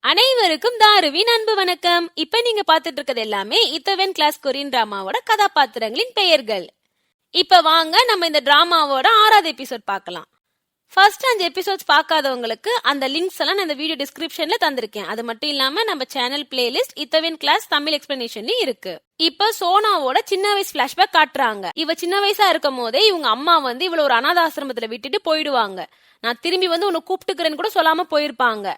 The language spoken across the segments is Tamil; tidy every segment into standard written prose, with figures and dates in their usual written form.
அனைவருக்கும் தாருவின் அன்பு வணக்கம். இப்ப நீங்க பாத்துட்டு இருக்கிறது எல்லாமே இத்தவன் கிளாஸ் கொரியன் டிராமாவோட கதாபாத்திரங்களின் பெயர்கள். இப்ப வாங்க நம்ம இந்த டிராமாவோட 6வது எபிசோட் பார்க்கலாம். ஃபர்ஸ்ட் 5 எபிசோட்ஸ் பார்க்காதவங்களுக்கு அந்த லிங்க்ஸ் எல்லாம் நான் இந்த வீடியோ டிஸ்கிரிப்ஷன்ல தந்திருக்கேன். அது மட்டும் இல்லாம நம்ம சேனல் பிளேலிஸ்ட் இத்தவன் கிளாஸ் தமிழ் எக்ஸ்பிளனேஷன்லயும் இருக்கு. இப்ப சோனாவோட சின்ன வயசு பிளாஷ்பேக் காட்டுறாங்க. இவ சின்ன வயசா இருக்கும் போதே இவங்க அம்மா இவள ஒரு அனாதாசிரமத்துல விட்டுட்டு போயிடுவாங்க. நான் திரும்பி உன்னை கூப்பிட்டுக்கிறேன்னு கூட சொல்லாம போயிருப்பாங்க.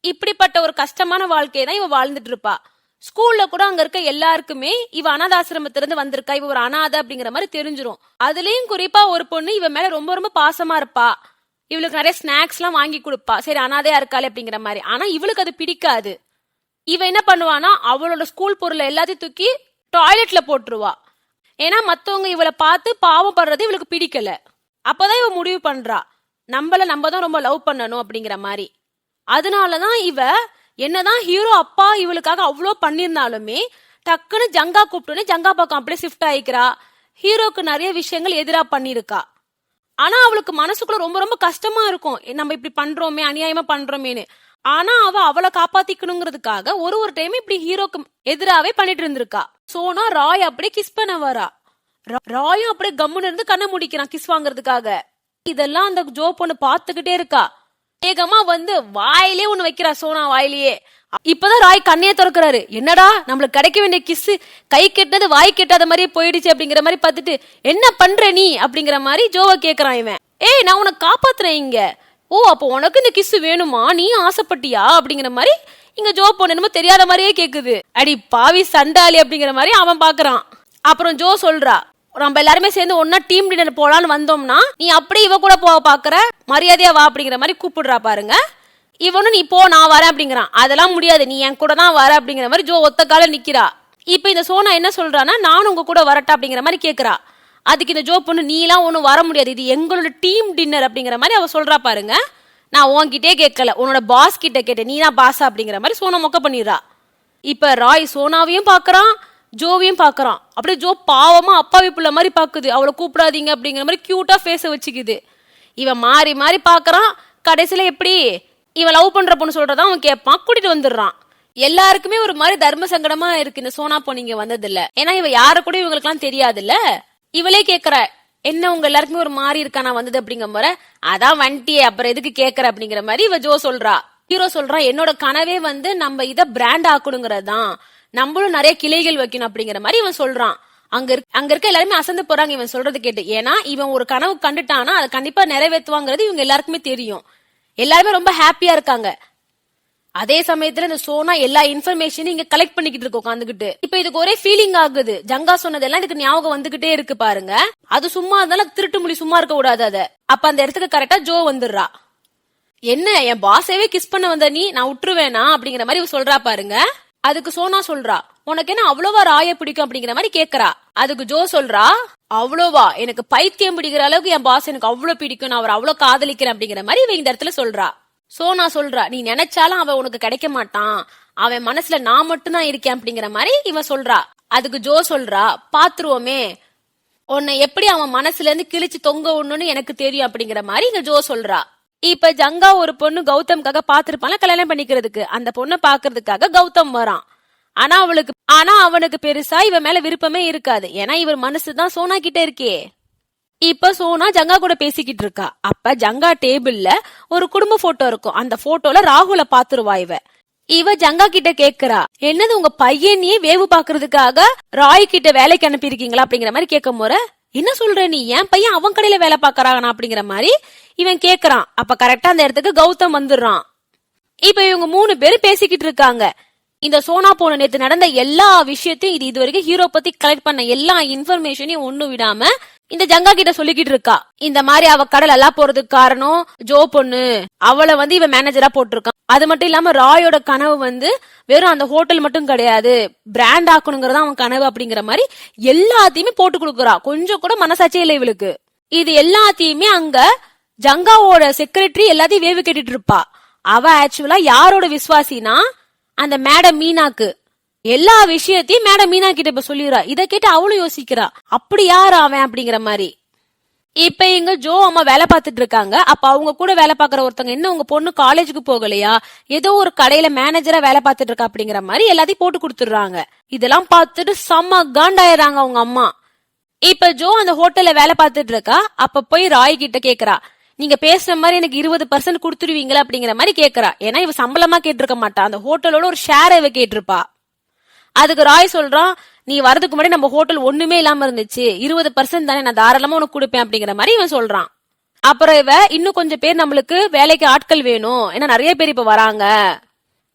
இப்படிப்பட்ட ஒரு கஷ்டமான வாழ்க்கையை தான் இவ வாழ்ந்துட்டு இருப்பா. ஸ்கூல்ல கூட அங்க இருக்க எல்லாருக்குமே இவ அனாதாசிரமத்திலிருந்து வந்திருக்கா, இவ ஒரு அனாதை அப்படிங்கிற மாதிரி தெரிஞ்சிரும். அதுலயும் குறிப்பா ஒரு பொண்ணு இவ மேல ரொம்ப ரொம்ப பாசமா இருப்பா. இவளுக்கு நிறைய ஸ்நாக்ஸ் எல்லாம் வாங்கி கொடுப்பா. சரி, அனாதையா இருக்காளே அப்படிங்கிற மாதிரி. ஆனா இவளுக்கு அது பிடிக்காது. இவ என்ன பண்ணுவானா, அவளோட ஸ்கூல் பொருளை எல்லாத்தையும் தூக்கி டாய்லெட்ல போட்டுருவா. ஏன்னா மத்தவங்க இவளை பார்த்து பாவம் படுறது இவளுக்கு பிடிக்கல. அப்பதான் இவ முடிவு பண்றா, நம்ம தான் ரொம்ப லவ் பண்ணணும் அப்படிங்கிற மாதிரி. அதனாலதான் இவ என்னதான் ஹீரோ அப்பா இவளுக்காக அவ்வளோ பண்ணிருந்தாலுமே டக்குன்னு ஜங்கா கூப்பிட்டோன்னே ஜங்கா பக்கம் அப்படியே ஷிஃப்ட் ஆயிக்கிறா. ஹீரோக்கு நிறைய விஷயங்கள் எதிரா பண்ணிருக்கா. ஆனா அவளுக்கு மனசுக்குள்ள ரொம்ப ரொம்ப கஷ்டமா இருக்கும், நம்ம இப்படி பண்றோமே, அநியாயமா பண்றோமேனு. ஆனா அவளை காப்பாத்திக்கணுங்கிறதுக்காக ஒரு டைம் இப்படி ஹீரோக்கு எதிராவே பண்ணிட்டு இருந்திருக்கா. சோனா ராய் அப்படியே கிஸ் பண்ண வரா. ராயும் அப்படியே கம்முன்னு இருந்து கண்ணை முடிக்கிறான் கிஸ் வாங்குறதுக்காக. இதெல்லாம் அந்த ஜோ பொண்ணு பாத்துக்கிட்டே இருக்கா. வேகமா வாயிலே ஒண்ணு வைக்கிறா சோனா வாயிலேயே. இப்பதான் ராய் கண்ணையே திறக்கிறாரு. என்னடா, நம்மளுக்கு கிடைக்க வேண்டிய கிஸ் கை கெட்டது வாய் கெட்டாத மாதிரியே போயிடுச்சு அப்படிங்கிற மாதிரி பார்த்துட்டு, என்ன பண்ற நீ அப்படிங்கிற மாதிரி ஜோவை கேக்குறான் இவன். ஏய், நான் உனக்கு காப்பாத்துறேன் இங்க. ஓ, அப்போ உனக்கு இந்த கிஸ் வேணுமா, நீ ஆசைப்பட்டியா அப்படிங்கிற மாதிரி இங்க ஜோ பொண்ணு என்னமோ தெரியாத மாதிரியே கேக்குது. அடி பாவி சண்டாளி அப்படிங்கிற மாதிரி அவன் பாக்குறான். அப்புறம் ஜோ சொல்றா, நம்ம எல்லாருமே சேர்ந்து ஒன்னா டீம் டின்னர் போலான்னு வந்தோம்னா நீ அப்படியே இவ கூட போக பாக்குற, மரியாதையா வா அப்படிங்கிற மாதிரி கூப்பிடுறா பாருங்க. இவனும் நீ போ, நான் வரேன் அப்படிங்கிறான். அதெல்லாம் முடியாது, நீ என் கூட தான் வர அப்படிங்கிற மாதிரி ஜோ ஒத்த கால நிக்கிறா. இப்ப இந்த சோனா என்ன சொல்றானா, நானும் உங்க கூட வரட்டா அப்படிங்கிற மாதிரி கேக்குறா. அதுக்கு இந்த ஜோ பொண்ணு, நீ எல்லாம் ஒண்ணும் வர முடியாது, இது எங்களோட டீம் டின்னர் அப்படிங்கிற மாதிரி அவ சொல்றா பாருங்க. நான் உன்கிட்டே கேட்கல, உன்னோட பாஸ் கிட்ட கேட்டேன், நீ தான் பாஸா அப்படிங்கிற மாதிரி சோனா மொக்க பண்ணிடுறா. இப்ப ராய் சோனாவையும் பாக்குறான், ஜோவையும் பாக்குறான். அப்படியே ஜோ பாவமா அப்பாவி புள்ள மாதிரி பாக்குது. அவளை கூப்பிடாதீங்க அப்படிங்கிற மாதிரி கியூட்டா ஃபேஸ வச்சுக்குது. இவன் மாறி மாறி பாக்குறான். கடைசியில எப்படி இவன் லவ் பண்ற பொண்ணு சொல்றதான் அவன் கேட்பான், கூட்டிட்டு வந்துடுறான். எல்லாருக்குமே ஒரு மாதிரி தர்ம சங்கடமா இருக்கு இந்த சோனா பொண்ணு இங்க வந்தது இல்ல. ஏன்னா இவ யார கூட இவங்களுக்கு எல்லாம் தெரியாது இல்ல. இவளே கேக்குற, என்ன உங்க எல்லாருக்குமே ஒரு மாதிரி இருக்கா நான் வந்தது அப்படிங்கிற மாதிரி. அதான் வண்டியே, அப்புறம் எதுக்கு கேக்குற அப்படிங்கிற மாதிரி இவ ஜோ சொல்றா. ஹீரோ சொல்றான், என்னோட கனவே நம்ம இத பிராண்ட் ஆக்கணுங்கிறதான், நம்மளும் நிறைய கிளைகள் வைக்கணும் அப்படிங்கிற மாதிரி இவன் சொல்றான். அங்க இருக்க எல்லாருமே அசந்து போறாங்க இவன் சொல்றது கேட்டு. ஏன்னா இவன் ஒரு கனவு கண்டுட்டானா அதை கண்டிப்பா நிறைவேற்றுவாங்கிறது இவங்க எல்லாருக்குமே தெரியும். எல்லாருமே ரொம்ப ஹாப்பியா இருக்காங்க. அதே சமயத்துல இந்த சோனா எல்லா இன்ஃபர்மேஷனும் இங்க கலெக்ட் பண்ணிக்கிட்டு இருக்கு உட்காந்துக்கிட்டு. இப்ப இதுக்கு ஒரே ஃபீலிங் ஆகுது. ஜங்கா சொன்னதெல்லாம் இதுக்கு ஞாபகம் வந்துகிட்டே இருக்கு பாருங்க. அது சும்மா இருந்தாலும் திருட்டு மொழி சும்மா இருக்க கூடாது. அத அப்ப அந்த இடத்துக்கு கரெக்டா ஜோ வந்துடுறா. என்ன, என் பாஸவே கிஸ் பண்ண வந்த நீ, நான் விட்டுருவேனா அப்படிங்கிற மாதிரி சொல்றா பாருங்க. அதுக்கு சோனா சொல்றா, உனக்கு என்ன அவ்வளவா ராய பிடிக்கும் அப்படிங்கிற மாதிரி கேக்குறா. அதுக்கு ஜோ சொல்றா, அவ்வளவா எனக்கு பைத்தியம் பிடிக்கிற அளவுக்கு என் பாஸ் எனக்கு அவ்வளவு பிடிக்கும், நான் அவர் அவ்வளவு காதலிக்கிறேன் அப்படிங்கிற மாதிரி இவன் இந்த இடத்துல சொல்றா. சோனா சொல்றா, நீ நினைச்சாலும் அவன் உனக்கு கிடைக்க மாட்டான், அவன் மனசுல நான் மட்டும் தான் இருக்கேன் அப்படிங்கிற மாதிரி இவன் சொல்றா. அதுக்கு ஜோ சொல்றா, பாத்துருவோமே, உன்னை எப்படி அவன் மனசுல இருந்து கிழிச்சு தொங்க விடணும்னு எனக்கு தெரியும் அப்படிங்கிற மாதிரி இங்க ஜோ சொல்றா. இப்ப ஜங்கா ஒரு பொண்ணு கௌதம்காக பாத்துருப்பாங்க கல்யாணம் பண்ணிக்கிறதுக்கு. அந்த பொண்ணை பாக்குறதுக்காக கௌதம் வரான். ஆனா அவனுக்கு பெருசா இவ மேல விருப்பமே இருக்காது. ஏன்னா இவர் மனசுதான் சோனா கிட்ட இருக்கே. இப்ப சோனா ஜங்கா கூட பேசிக்கிட்டு இருக்கா. அப்ப ஜங்கா டேபிள்ல ஒரு குடும்ப போட்டோ இருக்கும். அந்த போட்டோல ராகுல பாத்துருவா. இவ ஜங்கா கிட்ட கேக்குறா, என்னது உங்க பையனையே வேவு பாக்குறதுக்காக ராய் கிட்ட வேலைக்கு அனுப்பியிருக்கீங்களா அப்படிங்கிற மாதிரி கேட்கும் போற, என்ன சொல்ற நீ, என் பையன் அவன் கடையில வேலை பாக்குறானா அப்படிங்கிற மாதிரி இவன் கேக்குறான். அப்ப கரெக்டா அந்த இடத்துக்கு கௌதம் வந்துடுறான். இப்ப இவங்க 3 பேரும் பேசிக்கிட்டு இருக்காங்க. இந்த சோனா பொண்ணு நேத்து நடந்த எல்லா விஷயத்தையும் இது வரைக்கும் ஹீரோ பத்தி கலெக்ட் பண்ண எல்லா இன்ஃபர்மேஷனையும் ஒண்ணு விடாம இந்த ஜங்கா கிட்ட சொல்லிக்கிட்டு இருக்கா. இந்த மாதிரி அவ கடல் எல்லாம் போறதுக்கு காரணம் ஜோ பொண்ணு, அவளை இவன் மேனேஜரா போட்டிருக்கான். அது மட்டும் இல்லாம ராயோட கனவு வெறும் அந்த ஹோட்டல் மட்டும் கிடையாது, பிராண்ட் ஆக்கணுங்கிறதா அவன் கனவு அப்படிங்கிற மாதிரி எல்லாத்தையுமே போட்டு கொடுக்குறா. கொஞ்சம் கூட மனசாட்சியே இல்லை இவளுக்கு. இது எல்லாத்தையுமே அங்க ஜங்காவோட செக்ரட்டரி எல்லாத்தையும் வேவு கேட்டுட்டு இருப்பா. அவ ஆக்சுவலா யாரோட விசுவாசினா அந்த மேடம் மீனாக்கு எல்லா விஷயத்தையும் மேடம் மீனா கிட்ட இப்ப சொல்லிடுறா. இத கேட்டு அவளும் யோசிக்கிறா, அப்படி யாரு அவன் அப்படிங்கிற மாதிரி. இப்ப இங்க ஜோ அம்மா வேலை பார்த்துட்டு இருக்காங்க. அப்ப அவங்க கூட வேலை பாக்குற ஒருத்தவங்க, என்ன உங்க பொண்ணு காலேஜுக்கு போகலையா, ஏதோ ஒரு கடையில மேனேஜரா வேலை பார்த்துட்டு இருக்கா அப்படிங்கிற மாதிரி எல்லாத்தையும் போட்டு கொடுத்துடுறாங்க. இதெல்லாம் பார்த்துட்டு செம்ம காண்டாயிடுறாங்க அவங்க அம்மா. இப்ப ஜோ அந்த ஹோட்டல்ல வேலை பார்த்துட்டு இருக்கா. அப்ப போய் ராய் கிட்ட கேக்குறா, நீங்க பேசுற மாதிரி எனக்கு 20% கொடுத்துருவீங்களா அப்படிங்கிற மாதிரி கேக்குறா. ஏன்னா இவ சம்பளமா கேட்டிருக்க மாட்டா, அந்த ஹோட்டலோட ஒரு ஷேரை இவ கேட்டிருப்பா. அதுக்கு ராய் சொல்றான், நீ வரதுக்கு முன்னாடி நம்ம ஹோட்டல் ஒண்ணுமே இல்லாம இருந்துச்சு, 20% தானே, நான் தாராளமா உனக்கு கொடுப்பேன் அப்படிங்கிற மாதிரி இவன் சொல்றான். அப்புறம் இவ, இன்னும் கொஞ்சம் பேர் நம்மளுக்கு வேலைக்கு ஆட்கள் வேணும், ஏன்னா நிறைய பேர் இப்ப வராங்க,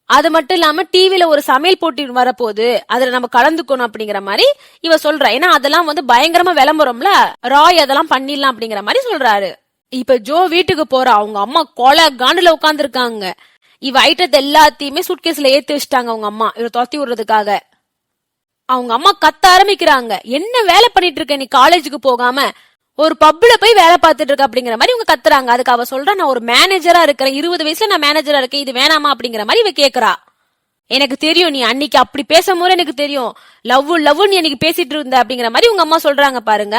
அது மட்டும் இல்லாம டிவில ஒரு சமையல் போட்டி வரப்போகுது, அதுல நம்ம கலந்துக்கணும் அப்படிங்கிற மாதிரி இவ சொல்றா. ஏன்னா அதெல்லாம் பயங்கரமா விளம்பரம்ல, ராய் அதெல்லாம் பண்ணிடலாம் அப்படிங்கிற மாதிரி சொல்றாரு. இப்ப ஜோ வீட்டுக்கு போறா. அவங்க அம்மா கொலை காண்டுல உட்கார்ந்து இருக்காங்க. இவ ஐட்டத்தை எல்லாத்தையுமே சூட்கேஸ்ல ஏத்தி வச்சுட்டாங்க அவங்க அம்மா, இவ துரத்தி விடுறதுக்காக. அவங்க அம்மா கத்த ஆரம்பிக்கிறாங்க, என்ன வேலை பண்ணிட்டு இருக்க நீ, காலேஜுக்கு போகாம ஒரு பப்ல போய் வேலை பார்த்துட்டு இருக்க அப்படிங்கிற மாதிரி இவங்க கத்துறாங்க. அதுக்கு அவ சொல்றா, நான் ஒரு மேனேஜரா இருக்கிறேன், 20 வயசுல நான் மேனேஜரா இருக்கேன், இது வேணாமா அப்படிங்கிற மாதிரி இவ கேக்குறா. எனக்கு தெரியும், நீ அன்னைக்கு அப்படி பேசும்போது எனக்கு தெரியும், லவ் நீ அன்னைக்கு பேசிட்டு இருந்த அப்படிங்கிற மாதிரி உங்க அம்மா சொல்றாங்க. பாருங்க,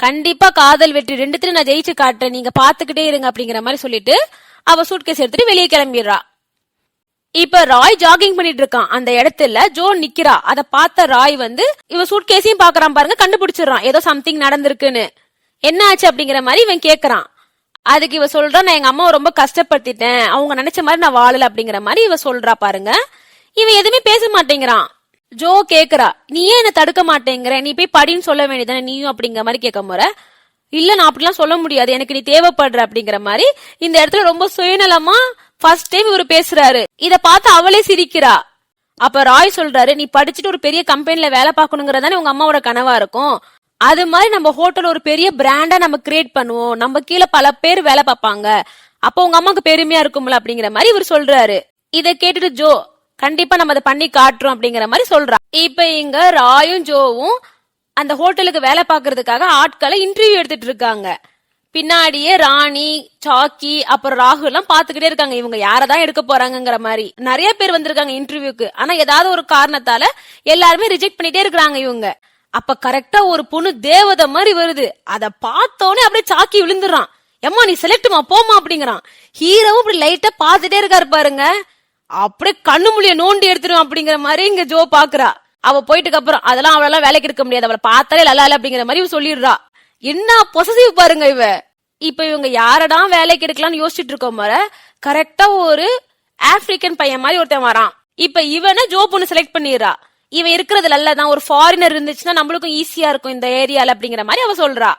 கண்டிப்பா காதல் வெற்றி ரெண்டுத்திலும் நான் ஜெயிச்சு காட்டுறேன், நீங்க பாத்துக்கிட்டே இருங்க அப்படிங்கிற மாதிரி சொல்லிட்டு அவ சூட்கேஸ் எடுத்துட்டு வெளியே கிளம்பிடுறா. இப்ப ராய் ஜாகிங் பண்ணிட்டு இருக்கான். அந்த இடத்துல ஜோ நிக்கிறா. அத பார்த்த ராய் இவன் சூட்கேஸையும் பாக்குறான். பாருங்க, கண்டுபிடிச்சிடறான் ஏதோ சம்திங் நடந்திருக்குன்னு. என்ன ஆச்சு அப்படிங்கிற மாதிரி இவன் கேக்குறான். அதுக்கு இவ சொல்றான், நான் எங்க அம்மாவை ரொம்ப கஷ்டப்படுத்திட்டேன், அவங்க நினைச்ச மாதிரி நான் வாழல அப்படிங்கிற மாதிரி இவ சொல்றா. பாருங்க, இவன் எதுவுமே பேச மாட்டேங்கிறான். ஜோ கேக்குறா, நீ ஏன் என்ன தடுக்க மாட்டேங்கிற, நீ போய் படின்னு சொல்ல வேண்டியதானே நீயும் அப்படிங்கிற மாதிரி கேட்க போற. இல்ல, நான் அப்படிலாம் சொல்ல முடியாது, எனக்கு நீ தேவைப்படுற அப்படிங்கிற மாதிரி இந்த இடத்துல ரொம்ப சுயநலமா ஃபர்ஸ்ட் டைம் இவரு பேசுறாரு. இத பார்த்து அவளே சிரிக்கிறா. அப்ப ராய் சொல்றாரு, நீ படிச்சுட்டு ஒரு பெரிய கம்பெனில வேலை பார்க்கணுங்கிறதானே உங்க அம்மாவோட கனவா இருக்கும், அது மாதிரி நம்ம ஹோட்டல் ஒரு பெரிய பிராண்டா நம்ம கிரியேட் பண்ணுவோம், நம்ம கீழே பல பேர் வேலை பார்ப்பாங்க, அப்ப உங்க அம்மாவுக்கு பெருமையா இருக்கும்ல அப்படிங்கிற மாதிரி இவர் சொல்றாரு. இத கேட்டுட்டு ஜோ, கண்டிப்பா நம்ம அதை பண்ணி காட்டுறோம் அப்படிங்கிற மாதிரி சொல்றா. இப்ப இங்க ராயும் ஜோவும் அந்த ஹோட்டலுக்கு வேலை பாக்குறதுக்காக ஆட்களை இன்டர்வியூ எடுத்துட்டு இருக்காங்க. பின்னாடியே ராணி, சாக்கி, அப்புறம் ராகுல் எல்லாம் பாத்துக்கிட்டே இருக்காங்க, இவங்க யாரதான் எடுக்க போறாங்கிற மாதிரி. நிறைய பேர் வந்திருக்காங்க இன்டர்வியூக்கு, ஆனா ஏதாவது ஒரு காரணத்தால எல்லாருமே ரிஜெக்ட் பண்ணிட்டே இருக்காங்க இவங்க. அப்ப கரெக்டா ஒரு பொண்ணு தேவதை மாதிரி வருது. அத பார்த்தோன்னே அப்படியே சாக்கி விழுந்துறான். எம்மா நீ செலக்டுமா போமா அப்படிங்கிறான். ஹீரோவும் இப்படி லைட்டா பாத்துட்டே இருக்காரு பாருங்க, அப்படியே கண்ணு மொழிய நோண்டி எடுத்துரும் அப்படிங்கிற மாதிரி இங்க ஜோ பாக்குறா. அவ போயிட்டுக்கு அப்புறம் அதெல்லாம் அவளால வேலைக்கு இருக்க முடியாது, அவளை பார்த்தாலே லல்லால அப்படிங்கிற மாதிரி சொல்லிடுறா. என்ன பொசசிவ் பாருங்க இவ. இப்ப இவங்க யாரடா வேலைக்கு எடுக்கலாம்னு யோசிச்சுட்டு இருக்கோம் பாரு, கரெக்டா ஒரு ஆப்பிரிக்கன் பையன் மாதிரி ஒருத்தன் வரான். இப்ப இவனை ஜோ பொண்ணு செலக்ட் பண்ணிடுறா. இவன் இருக்கிறது நல்லதான், ஒரு ஃபாரினர் இருந்துச்சுன்னா நம்மளுக்கும் ஈஸியா இருக்கும் இந்த ஏரியால அப்படிங்கிற மாதிரி அவ சொல்றா.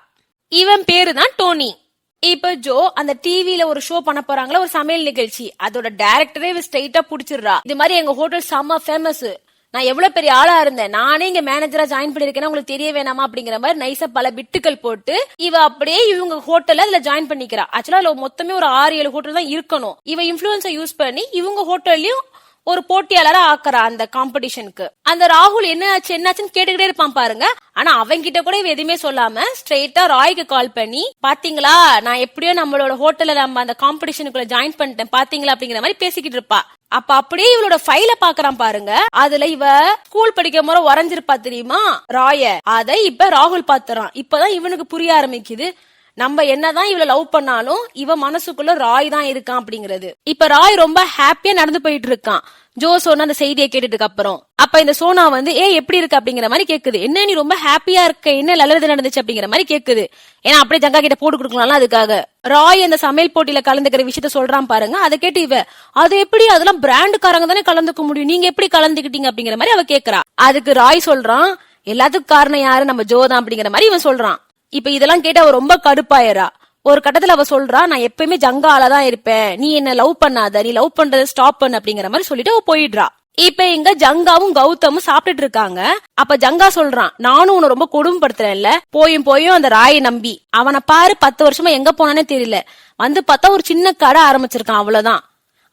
இவன் பேரு தான் டோனி. இப்ப ஜோ அந்த டிவில ஒரு ஷோ பண்ண போறாங்களா, ஒரு சமையல் நிகழ்ச்சி, அதோட டைரக்டரே ஸ்ட்ரைட்டா புடிச்சிடுறா. இது மாதிரி எங்க ஹோட்டல் செம்ம ஃபேமஸ், நான் எவ்வளவு பெரிய ஆளா இருந்தேன், நானே இங்க மேனேஜரா ஜாயின் பண்ணிருக்கேன், உங்களுக்கு தெரிய வேணாமா அப்படிங்கிற மாதிரி நைஸா பல பிட்டுகள் போட்டு இவ அப்படியே இவங்க ஹோட்டல்ல அதுல ஜாயின் பண்ணிக்கிறா. ஆக்சுவலா அதுல மொத்தமே ஒரு 6-7 ஹோட்டல் தான் இருக்கணும். இவ இன்ஃபுளுன்ஸை யூஸ் பண்ணி இவங்க ஹோட்டல்லயும் ஒரு போட்டியாளரா ஆக்குறா அந்த காம்படிஷனுக்கு. அந்த ராகுல் என்னாச்சுன்னு கேட்டுக்கிட்டே இருப்பான் பாருங்க. ஆனா அவங்க கிட்ட கூட இவ எதுவுமே சொல்லாம ஸ்ட்ரெயிட்டா ராய்க்கு கால் பண்ணி, பாத்தீங்களா நான் எப்படியோ நம்மளோட ஹோட்டல்ல நம்ம அந்த காம்படிஷனுக்குள்ள ஜாயின் பண்ணிட்டேன் பாத்தீங்களா அப்படிங்கிற மாதிரி பேசிக்கிட்டு இருப்பா. அப்ப அப்படியே இவளோட ஃபைல பாக்குறான் பாருங்க. அதுல இவ ஸ்கூல் படிக்கும் போது வரைஞ்சிருப்பா தெரியுமா ராய, அதை இப்ப ராகுல் பாத்துறான். இப்பதான் இவனுக்கு புரிய ஆரம்பிக்குது, நம்ம என்னதான் இவள லவ் பண்ணாலும் இவ மனசுக்குள்ள ராய் தான் இருக்கான் அப்படிங்கறது. இப்ப ராய் ரொம்ப ஹாப்பியா நடந்து போயிட்டு இருக்கான் ஜோ சொன்ன அந்த செய்தியை கேட்டுட்டு அப்புறம். அப்ப இந்த சோனா எப்படி இருக்கு அப்படிங்கிற மாதிரி கேக்குது. என்ன நீ ரொம்ப ஹாப்பியா இருக்க, என்ன நல்லது நடந்துச்சு அப்படிங்கிற மாதிரி கேக்குது. ஏன்னா அப்படியே ஜங்கா கிட்ட போட்டு கொடுக்கலாம் அதுக்காக. ராய் அந்த சமையல் போட்டியில கலந்துக்கிற விஷயத்த சொல்றான் பாருங்க. அதை கேட்டு இவ, அது எப்படி, அதெல்லாம் பிராண்டுக்காரங்க தானே கலந்துக்க முடியும், நீங்க எப்படி கலந்துக்கிட்டீங்க அப்படிங்கிற மாதிரி அவ கேக்குறா. அதுக்கு ராய் சொல்றான், எல்லாத்துக்கும் காரணம் யாரு, நம்ம ஜோ தான் அப்படிங்கிற மாதிரி இவன் சொல்றான். இப்ப இதெல்லாம் கேட்டு அவ ரொம்ப கடுப்பாயிரா. ஒரு கட்டத்துல அவ சொல்றா, நான் எப்பயுமே ஜங்காலதான் இருப்பேன், நீ என்ன லவ் பண்ணாத, நீ லவ் பண்றதை ஸ்டாப் பண்ணு அப்படிங்கிற மாதிரி சொல்லிட்டு அவ போயிடுறா. இப்ப இங்க ஜங்காவும் கௌதமும் சாப்பிட்டுட்டு இருக்காங்க. அப்ப ஜங்கா சொல்றான், நானும் உன்னை ரொம்ப கொடுமைப்படுத்துறேன்ல, போயும் அந்த ராயை நம்பி அவனை பாரு, 10 வருஷமா எங்க போனானே தெரியல, பார்த்தா ஒரு சின்ன கடை ஆரம்பிச்சிருக்கான், அவ்வளவுதான்.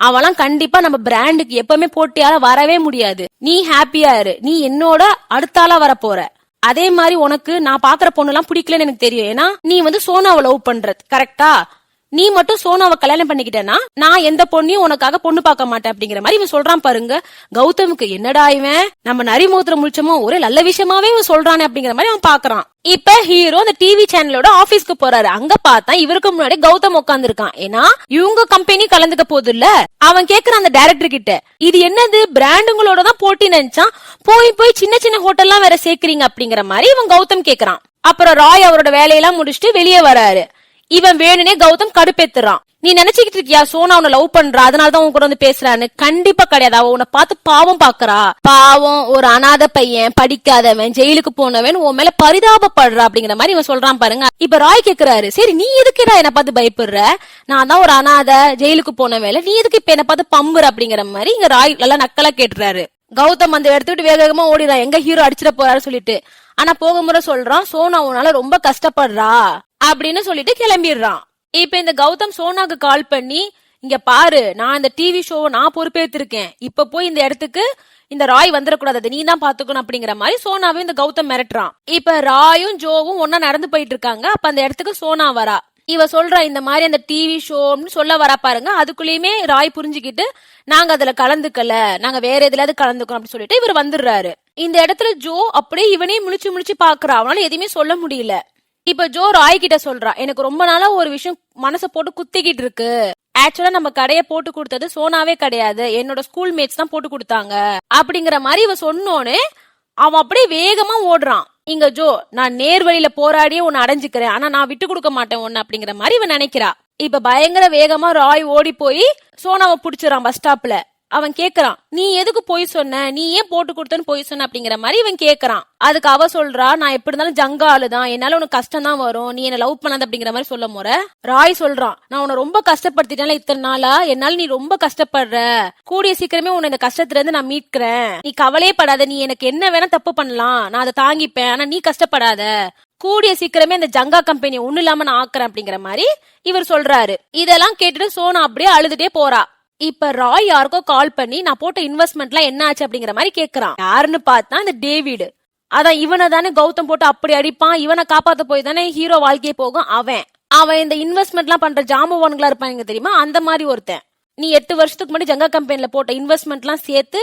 அவெல்லாம் கண்டிப்பா நம்ம பிராண்டுக்கு எப்பவுமே போட்டியால வரவே முடியாது, நீ ஹாப்பியா இரு, நீ என்னோட அடுத்த ஆளா வர போற. அதே மாதிரி உனக்கு நான் பாக்குற பொண்ணு எல்லாம் பிடிக்கலன்னு எனக்கு தெரியும், ஏன்னா நீ சோனாவை லவ் பண்றது கரெக்டா, நீ மட்டும் சோனாவை கல்யாணம் பண்ணிக்கிட்டேன்னா நான் எந்த பொண்ணையும் உனக்காக பொண்ணு பார்க்க மாட்டேன் அப்படிங்கிற மாதிரி இவன் சொல்றான் பாருங்க. கௌதமுக்கு என்னடா இவன் நம்ம நரிமூத்திர முழிச்சமோ ஒரே நல்ல விஷயமாவே இவன் சொல்றானே அப்படிங்கிற மாதிரி அவன் பாக்குறான். இப்ப ஹீரோ அந்த டிவி சேனலோட ஆபீஸ்க்கு போறாரு. அங்க பார்த்தா இவருக்கு முன்னாடி கௌதம் உட்கார்ந்து இருக்கான். ஏன்னா இவங்க கம்பெனி கலந்துக்க போது இல்ல. அவன் கேக்குறான் அந்த டைரக்டர் கிட்ட, இது என்னது பிராண்டுங்களோட தான் போட்டி நினைச்சான், போய் சின்ன சின்ன ஹோட்டல்லாம் வேற சேர்க்கறீங்க அப்படிங்கிற மாதிரி இவன் கௌதம் கேக்குறான். அப்புறம் ராய் அவரோட வேலையெல்லாம் முடிச்சுட்டு வெளியே வராரு. இவன் வேணுனே கௌதம் கடுப்பேத்துறான். நீ நினைச்சுக்கிட்டு இருக்கியா சோனா உன்னை லவ் பண்றா அதனாலதான் உன் கூட வந்து பேசுறான்னு? கண்டிப்பா கிடையாது. அவ உன்னை பார்த்து பாவம் பாக்குறா. பாவம் ஒரு அனாதை பையன், படிக்காதவன், ஜெயிலுக்கு போனவன் உன் மேல பரிதாபப்படுறா அப்படிங்கிற மாதிரி இவன் சொல்றான் பாருங்க. இப்ப ராய் கேக்குறாரு, சரி நீ எதுக்குடா என்ன பார்த்து பயப்படுற? நான் தான் ஒரு அனாதை, ஜெயிலுக்கு போன வேலை, நீ எதுக்கு இப்ப என்ன பார்த்து பம்புற அப்படிங்கிற மாதிரி இங்க ராய் நல்லா நக்கலா கேட்டுறாரு. கௌதம் அந்த எடுத்துட்டு வேக வேகமா ஓடிறான், எங்க ஹீரோ அடிச்சிட போறாரு சொல்லிட்டு. ஆனா போகும்போது சொல்றான், சோனா உன்னால ரொம்ப கஷ்டப்படுறா அப்படின்னு சொல்லிட்டு கிளம்பிடுறான். இப்ப இந்த கௌதம் சோனாக்கு கால் பண்ணி, இங்க பாரு நான் இந்த டிவி ஷோ நான் பொறுப்பேற்றிருக்கேன், இப்ப போய் இந்த இடத்துக்கு இந்த ராய் வந்துடக்கூடாது, நீ தான் பாத்துக்கணும் அப்படிங்கிற மாதிரி சோனாவும் இந்த கௌதம் மிரட்டுறான். இப்ப ராயும் ஜோவும் ஒன்னா நடந்து போயிட்டு இருக்காங்க. அப்ப அந்த இடத்துக்கு சோனா வரா. இவ சொல்றா, இந்த மாதிரி அந்த டிவி ஷோன்னு சொல்ல வரா பாருங்க. அதுக்குள்ளயுமே ராய் புரிஞ்சுக்கிட்டு, நாங்க அதுல கலந்துக்கல, நாங்க வேற எதுலாவது கலந்துக்கணும் அப்படின்னு சொல்லிட்டு இவர் வந்துடுறாரு. இந்த இடத்துல ஜோ அப்படியே இவனே முழிச்சு பாக்குறா. அவனால எதுவுமே சொல்ல முடியல. இப்ப ஜோ ராய் கிட்ட சொல்றா, எனக்கு ரொம்ப நாளா ஒரு விஷயம் மனசை போட்டு குத்திக்கிட்டு இருக்கு. ஆக்சுவலா நம்ம கடைய போட்டு கொடுத்தது சோனாவே கிடையாது, என்னோட ஸ்கூல் மேட்ஸ் தான் போட்டு கொடுத்தாங்க அப்படிங்கிற மாதிரி இவ சொன்னோன்னு அவன் அப்படியே வேகமா ஓடுறான். இங்க ஜோ, நான் நேர் வழியில போராடியே உன்னை அடைஞ்சுக்கிறேன், ஆனா நான் விட்டு கொடுக்க மாட்டேன் உன்ன அப்படிங்கிற மாதிரி இவன் நினைக்கிறா. இப்ப பயங்கர வேகமா ராய் ஓடி போய் சோனாவை புடிச்சிடறான் பஸ் ஸ்டாப்ல. அவன் கேக்குறான், நீ எதுக்கு போய் சொன்ன, நீ ஏன் போட்டு கொடுத்தன்னு போய் சொன்ன அப்படிங்கிற மாதிரி இவன் கேக்குறான். அதுக்கு அவ சொல்றா, நான் எப்படி இருந்தாலும் ஜங்க ஆளுதான், என்னால உனக்கு கஷ்டம் தான் வரும், நீ என்ன லவ் பண்ணாத அப்படிங்கிற மாதிரி சொல்ல முறை. ராய் சொல்றான், நான் உன்னை ரொம்ப கஷ்டப்படுத்திட்டேன்ல இத்தனை நாளா, என்னால நீ ரொம்ப கஷ்டப்படுற, கூடிய சீக்கிரமே உன்னை இந்த கஷ்டத்துல இருந்து நான் மீட்கிறேன், நீ கவலையே படாத, நீ எனக்கு என்ன வேணா தப்பு பண்ணலாம், நான் அதை தாங்கிப்பேன், ஆனா நீ கஷ்டப்படாத, கூடிய சீக்கிரமே இந்த ஜங்கா கம்பெனி ஒண்ணு இல்லாம நான் ஆக்குறேன் அப்படிங்கிற மாதிரி இவர் சொல்றாரு. இதெல்லாம் கேட்டுட்டு சோனா அப்படியே அழுதுட்டே போறா. இப்ப ராய் யாருக்கோ கால் பண்ணி, நான் போட்ட இன்வெஸ்ட்மெண்ட்லாம் என்ன ஆச்சு அப்படிங்கிற மாதிரி கேக்குறான். யாருன்னு பார்த்தா இந்த டேவிட். அதான் இவனை தானே கௌதம் போட்டு அப்படி அடிப்பான், இவனை காப்பாத்த போய் தானே ஹீரோ வாழ்க்கையே போகும். அவன் இந்த இன்வெஸ்ட்மெண்ட் எல்லாம் பண்ற ஜாம்பவான்களா இருப்பாங்க தெரியுமா, அந்த மாதிரி ஒருத்தன். நீ 8 வருஷத்துக்கு முன்னாடி ஜங்கா கம்பெனில போட்ட இன்வெஸ்ட்மெண்ட் எல்லாம் சேர்த்து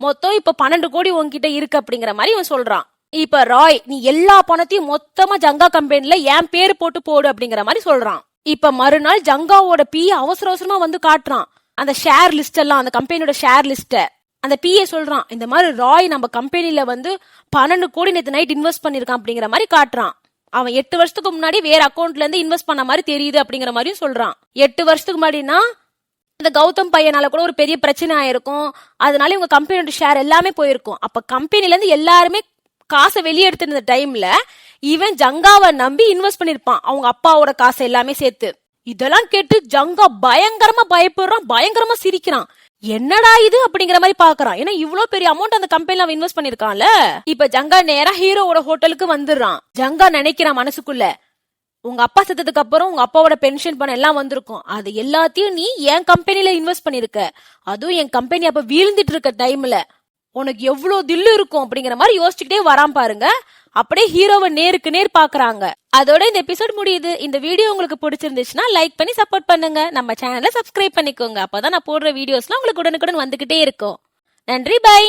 மொத்தம் இப்ப 12 கோடி உன்கிட்ட இருக்கு அப்படிங்கிற மாதிரி இவன் சொல்றான். இப்ப ராய், நீ எல்லா பணத்தையும் மொத்தமா ஜங்கா கம்பெனில என் பேரு போட்டு போடு அப்படிங்கிற மாதிரி சொல்றான். இப்ப மறுநாள் ஜங்காவோட பிஏ அவசர அவசரமா வந்து காட்டுறான் அந்த ஷேர் லிஸ்ட் எல்லாம், அந்த கம்பெனியோட ஷேர் லிஸ்ட. அந்த பிஏ சொல்றான், இந்த மாதிரி ராய் நம்ம கம்பெனில வந்து 12 கோடி நேத்து நைட் இன்வெஸ்ட் பண்ணிருக்கான் அப்படிங்கிற மாதிரி காட்டுறான். அவன் 8 வருஷத்துக்கு முன்னாடி வேற அக்கௌண்ட்ல இருந்து இன்வெஸ்ட் பண்ண மாதிரி தெரியுது அப்படிங்கிற மாதிரியும் சொல்றான். 8 வருஷத்துக்கு முன்னாடினா இந்த கௌதம் பையனால கூட ஒரு பெரிய பிரச்சனை ஆயிருக்கும், அதனால இவங்க கம்பெனியோட ஷேர் எல்லாமே போயிருக்கும். அப்ப கம்பெனில இருந்து எல்லாருமே காசை வெளியே எடுத்துருந்த டைம்ல இவன் ஜங்காவை நம்பி இன்வெஸ்ட் பண்ணிருப்பான், அவங்க அப்பாவோட காசை எல்லாமே சேர்த்து. இதெல்லாம் கேட்டு ஜங்கா பயங்கரமா பயப்படுறான், பயங்கரமா சிரிக்கிறான். என்னடா இது அப்படிங்கிற மாதிரி பாக்குறான். ஏன்னா இவ்வளவு பெரிய அமௌண்ட் அந்த கம்பெனில அவன் இன்வெஸ்ட் பண்ணிருக்கான்ல. இப்ப ஜங்கா நேரா ஹீரோவோட ஹோட்டலுக்கு வந்துடுறான். ஜங்கா நினைக்கிறான் மனசுக்குள்ள, உங்க அப்பா செத்ததுக்கு அப்புறம் உங்க அப்பாவோட பென்ஷன் பணம் எல்லாம் வந்திருக்கும், அது எல்லாத்தையும் நீ என் கம்பெனில இன்வெஸ்ட் பண்ணிருக்க, அதுவும் என் கம்பெனி அப்ப வீழ்ந்துட்டு இருக்க டைம்ல, உனக்கு எவ்வளவு தில்லு இருக்கும் அப்படிங்கிற மாதிரி யோசிச்சுக்கிட்டே வரான் பாருங்க. அப்படியே ஹீரோவை நேருக்கு நேர் பாக்குறாங்க. அதோட இந்த எபிசோட் முடியுது. இந்த வீடியோ உங்களுக்கு பிடிச்சிருந்துச்சுன்னா லைக் பண்ணி சப்போர்ட் பண்ணுங்க, நம்ம சேனலை சப்ஸ்கிரைப் பண்ணிக்கோங்க, அப்பதான் நான் போடுற வீடியோஸ்லாம் உங்களுக்கு உடனுக்குடன் வந்துகிட்டே இருக்கும். நன்றி, பை.